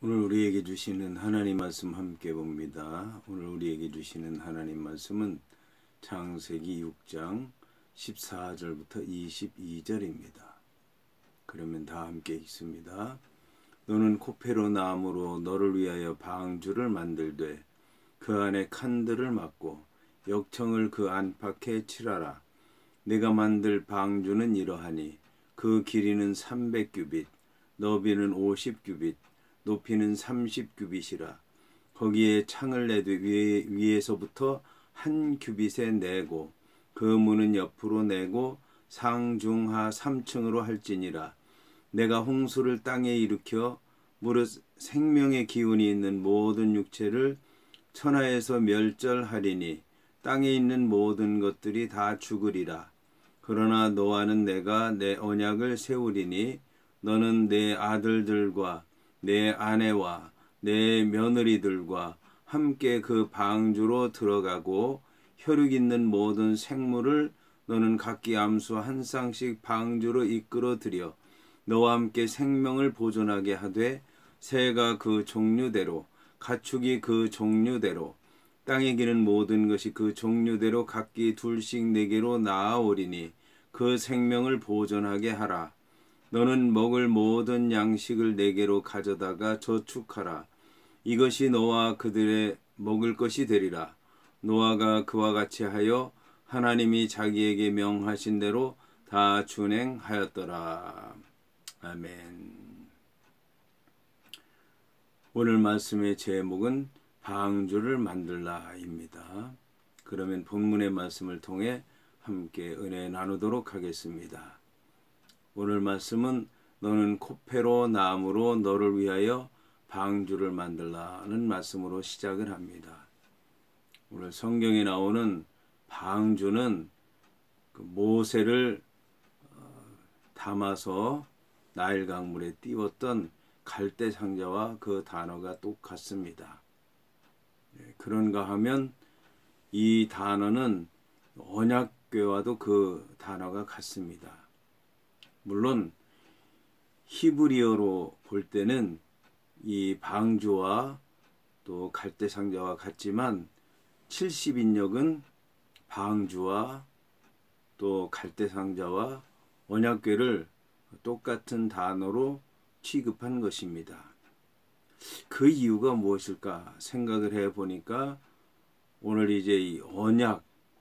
오늘 우리에게 주시는 하나님 말씀 함께 봅니다. 오늘 우리에게 주시는 하나님 말씀은 창세기 6장 14절부터 22절입니다. 그러면 다 함께 읽습니다. 너는 코페로 나무로 너를 위하여 방주를 만들되 그 안에 칸들을 막고 역청을 그 안팎에 칠하라. 내가 만들 방주는 이러하니 그 길이는 300규빗, 너비는 50규빗, 높이는 30규빗이라. 거기에 창을 내되 위에서부터 한 규빗에 내고 그 문은 옆으로 내고 상중하 3층으로 할지니라. 내가 홍수를 땅에 일으켜 무릇 생명의 기운이 있는 모든 육체를 천하에서 멸절하리니 땅에 있는 모든 것들이 다 죽으리라. 그러나 너와는 내가 내 언약을 세우리니 너는 내 아들들과 내 아내와 내 며느리들과 함께 그 방주로 들어가고 혈육 있는 모든 생물을 너는 각기 암수 한 쌍씩 방주로 이끌어 들여 너와 함께 생명을 보존하게 하되 새가 그 종류대로 가축이 그 종류대로 땅에 기는 모든 것이 그 종류대로 각기 둘씩 내게로 나아오리니 그 생명을 보존하게 하라. 너는 먹을 모든 양식을 내게로 가져다가 저축하라. 이것이 너와 그들의 먹을 것이 되리라. 노아가 그와 같이 하여 하나님이 자기에게 명하신 대로 다 준행하였더라. 아멘. 오늘 말씀의 제목은 방주를 만들라입니다. 그러면 본문의 말씀을 통해 함께 은혜 나누도록 하겠습니다. 오늘 말씀은 너는 코페로 나무로 너를 위하여 방주를 만들라는 말씀으로 시작을 합니다. 오늘 성경에 나오는 방주는 그 모세를 담아서 나일 강물에 띄웠던 갈대 상자와 그 단어가 똑같습니다. 그런가 하면 이 단어는 언약궤와도 그 단어가 같습니다. 물론 히브리어로 볼 때는 이 방주와 또 갈대 상자와 같지만 70인역은 방주와 또 갈대 상자와 언약궤를 똑같은 단어로 취급한 것입니다. 그 이유가 무엇일까 생각을 해 보니까 오늘 이제 이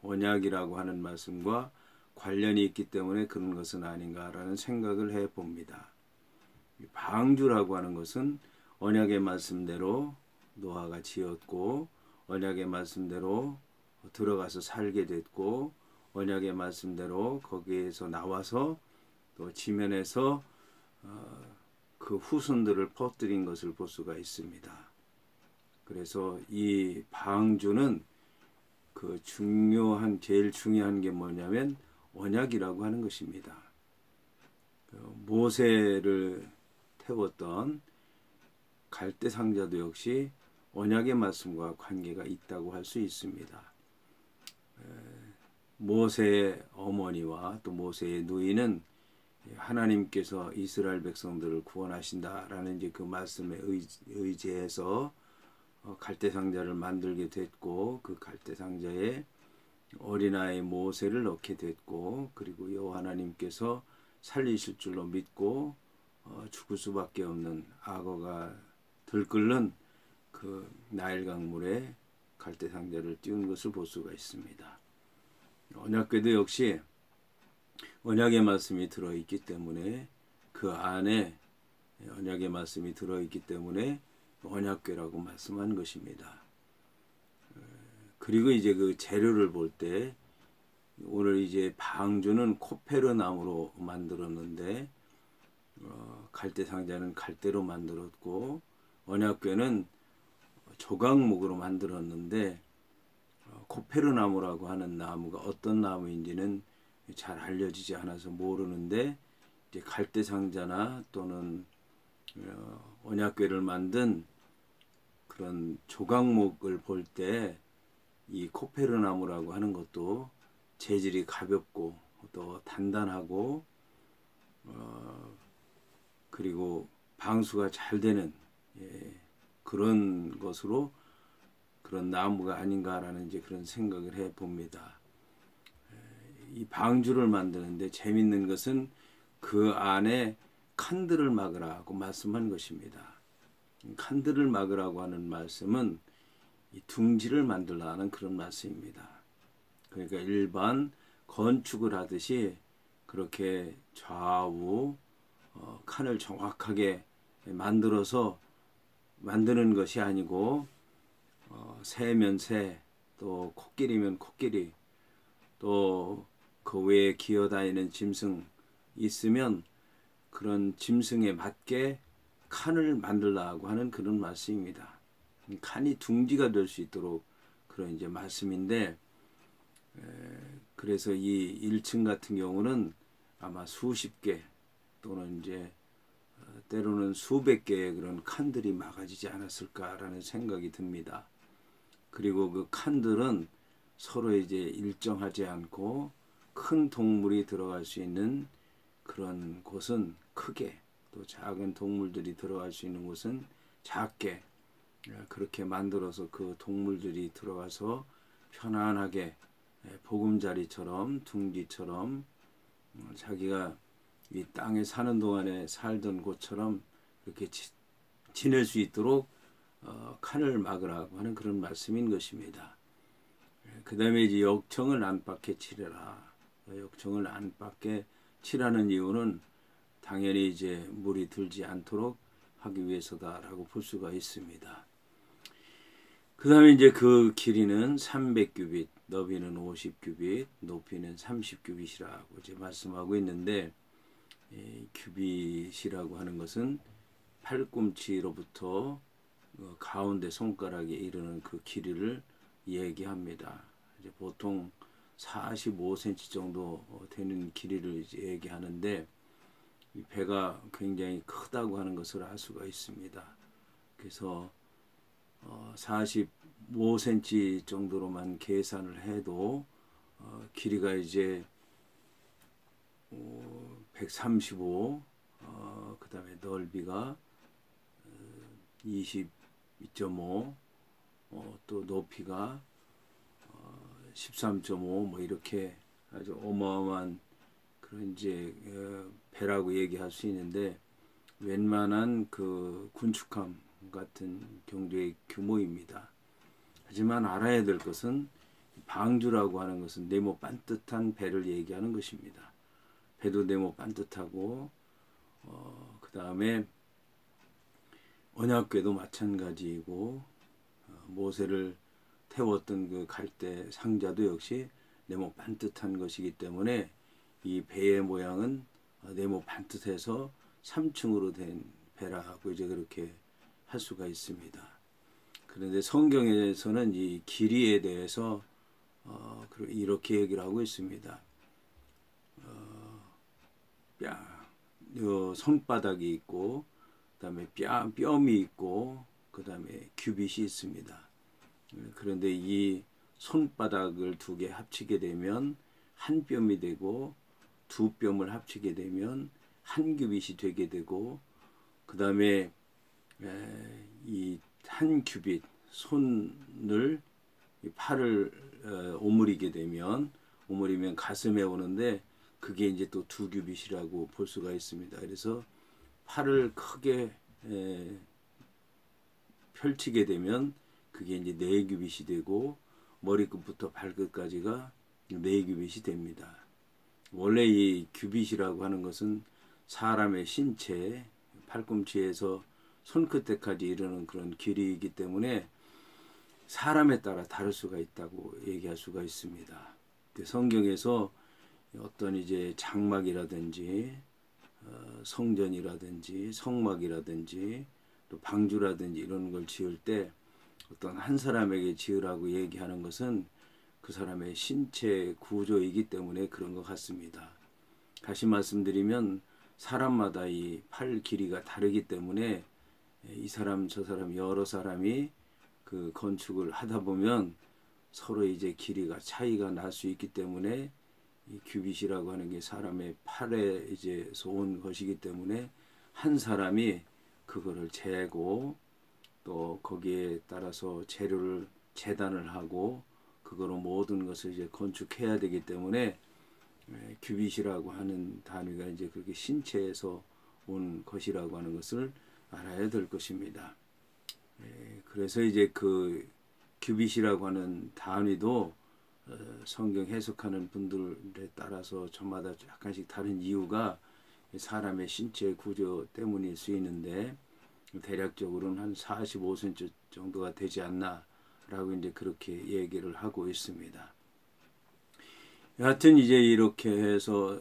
언약이라고 하는 말씀과 관련이 있기 때문에 그런 것은 아닌가라는 생각을 해 봅니다. 방주라고 하는 것은 언약의 말씀대로 노아가 지었고 언약의 말씀대로 들어가서 살게 됐고 언약의 말씀대로 거기에서 나와서 또 지면에서 그 후손들을 퍼뜨린 것을 볼 수가 있습니다. 그래서 이 방주는 그 제일 중요한 게 뭐냐면 언약이라고 하는 것입니다. 모세를 태웠던 갈대 상자도 역시 언약의 말씀과 관계가 있다고 할 수 있습니다. 모세의 어머니와 또 모세의 누이는 하나님께서 이스라엘 백성들을 구원하신다라는 이제 그 말씀에 의지해서 갈대 상자를 만들게 됐고 그 갈대 상자에 어린아이 모세를 넣게 됐고 그리고 여호와 하나님께서 살리실 줄로 믿고 죽을 수밖에 없는 악어가 들끓는 그 나일 강물에 갈대 상자를 띄운 것을 볼 수가 있습니다. 언약궤도 역시 언약의 말씀이 들어있기 때문에 그 안에 언약의 말씀이 들어있기 때문에 언약궤라고 말씀한 것입니다. 그리고 이제 그 재료를 볼 때 오늘 이제 방주는 코페르 나무로 만들었는데 갈대 상자는 갈대로 만들었고 언약궤는 조각목으로 만들었는데 코페르 나무라고 하는 나무가 어떤 나무인지는 잘 알려지지 않아서 모르는데 이제 갈대 상자나 또는 언약궤를 만든 그런 조각목을 볼 때 이 코페르 나무라고 하는 것도 재질이 가볍고 또 단단하고 그리고 방수가 잘 되는 그런 것으로 그런 나무가 아닌가라는 이제 그런 생각을 해 봅니다. 이 방주를 만드는데 재밌는 것은 그 안에 칸들을 막으라고 말씀한 것입니다. 칸들을 막으라고 하는 말씀은 이 둥지를 만들라는 그런 말씀입니다. 그러니까 일반 건축을 하듯이 그렇게 좌우 칸을 정확하게 만들어서 만드는 것이 아니고 새면 새, 또 코끼리면 코끼리, 또 그 외에 기어다니는 짐승 있으면 그런 짐승에 맞게 칸을 만들라고 하는 그런 말씀입니다. 칸이 둥지가 될 수 있도록 그런 이제 말씀인데, 그래서 이 1층 같은 경우는 아마 수십 개 또는 이제 때로는 수백 개의 그런 칸들이 막아지지 않았을까라는 생각이 듭니다. 그리고 그 칸들은 서로 이제 일정하지 않고 큰 동물이 들어갈 수 있는 그런 곳은 크게, 또 작은 동물들이 들어갈 수 있는 곳은 작게 그렇게 만들어서 그 동물들이 들어가서 편안하게 보금자리처럼 둥지처럼 자기가 이 땅에 사는 동안에 살던 곳처럼 이렇게 지낼 수 있도록 칸을 막으라고 하는 그런 말씀인 것입니다. 그 다음에 이제 역청을 안팎에 칠해라. 역청을 안팎에 칠하는 이유는 당연히 이제 물이 들지 않도록 하기 위해서다라고 볼 수가 있습니다. 그 다음에 이제 그 길이는 300규빗, 너비는 50규빗, 높이는 30규빗이라고 이제 말씀하고 있는데, 규빗이라고 하는 것은 팔꿈치로부터 가운데 손가락에 이르는 그 길이를 얘기합니다. 이제 보통 45cm 정도 되는 길이를 이제 얘기하는데, 이 배가 굉장히 크다고 하는 것을 알 수가 있습니다. 그래서 45cm 정도로만 계산을 해도 길이가 이제 135, 그 다음에 넓이가 22.5, 또 높이가 13.5, 뭐 이렇게 아주 어마어마한 그런 이제 배라고 얘기할 수 있는데, 웬만한 그 군축함 같은 정도의 규모입니다. 하지만 알아야 될 것은 방주라고 하는 것은 네모 반듯한 배를 얘기하는 것입니다. 배도 네모 반듯하고 그 다음에 언약궤도 마찬가지이고, 모세를 태웠던 그 갈대 상자도 역시 네모 반듯한 것이기 때문에 이 배의 모양은 네모 반듯해서 3층으로 된 배라고 이제 그렇게 할 수가 있습니다. 그런데 성경에서는 이 길이에 대해서 이렇게 얘기를 하고 있습니다. 손바닥이 있고, 그 다음에 뼘이 있고, 그 다음에 규빗이 있습니다. 그런데 이 손바닥을 두 개 합치게 되면 한 뼘이 되고, 두 뼘을 합치게 되면 한 규빗이 되게 되고, 그 다음에 이 한 규빗 손을 팔을 오므리게 되면, 오므리면 가슴에 오는데 그게 이제 또 두 규빗이라고 볼 수가 있습니다. 그래서 팔을 크게 펼치게 되면 그게 이제 네 규빗이 되고, 머리끝부터 발끝까지가 네 규빗이 됩니다. 원래 이 규빗이라고 하는 것은 사람의 신체 팔꿈치에서 손끝에까지 이르는 그런 길이이기 때문에 사람에 따라 다를 수가 있다고 얘기할 수가 있습니다. 성경에서 어떤 이제 장막이라든지 성전이라든지 성막이라든지 또 방주라든지 이런 걸 지을 때 어떤 한 사람에게 지으라고 얘기하는 것은 그 사람의 신체 구조이기 때문에 그런 것 같습니다. 다시 말씀드리면 사람마다 이 팔 길이가 다르기 때문에 이 사람 저 사람 여러 사람이 그 건축을 하다 보면 서로 이제 길이가 차이가 날 수 있기 때문에 이 규빗이라고 하는 게 사람의 팔에 이제서 온 것이기 때문에 한 사람이 그거를 재고 또 거기에 따라서 재료를 재단을 하고 그거로 모든 것을 이제 건축해야 되기 때문에 규빗이라고 하는 단위가 이제 그렇게 신체에서 온 것이라고 하는 것을 알아야 될 것입니다. 그래서 이제 그 규빗이라고 하는 단위도 성경 해석하는 분들에 따라서 저마다 약간씩 다른 이유가 사람의 신체 구조 때문일 수 있는데 대략적으로는 한 45cm 정도가 되지 않나 라고 이제 그렇게 얘기를 하고 있습니다. 여하튼 이제 이렇게 해서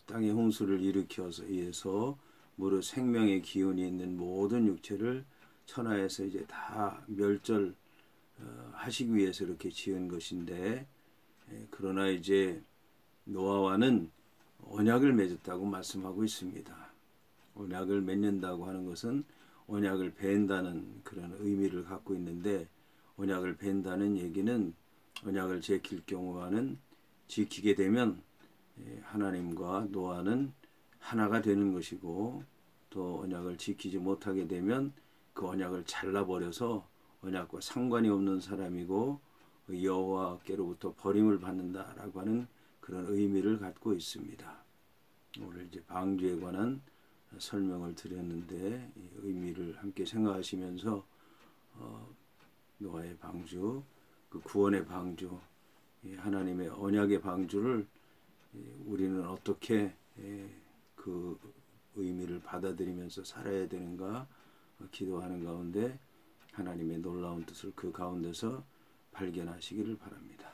땅의 홍수를 일으켜서 무릇 생명의 기운이 있는 모든 육체를 천하에서 이제 다 멸절 하시기 위해서 이렇게 지은 것인데, 그러나 이제 노아와는 언약을 맺었다고 말씀하고 있습니다. 언약을 맺는다고 하는 것은 언약을 벤다는 그런 의미를 갖고 있는데, 언약을 벤다는 얘기는 언약을 지킬 경우와는 지키게 되면 하나님과 노아는 하나가 되는 것이고, 또 언약을 지키지 못하게 되면 그 언약을 잘라버려서 언약과 상관이 없는 사람이고 여호와께로부터 버림을 받는다라고 하는 그런 의미를 갖고 있습니다. 오늘 이제 방주에 관한 설명을 드렸는데 이 의미를 함께 생각하시면서 노아의 방주, 그 구원의 방주, 하나님의 언약의 방주를 우리는 어떻게 그 의미를 받아들이면서 살아야 되는가 기도하는 가운데 하나님의 놀라운 뜻을 그 가운데서 발견하시기를 바랍니다.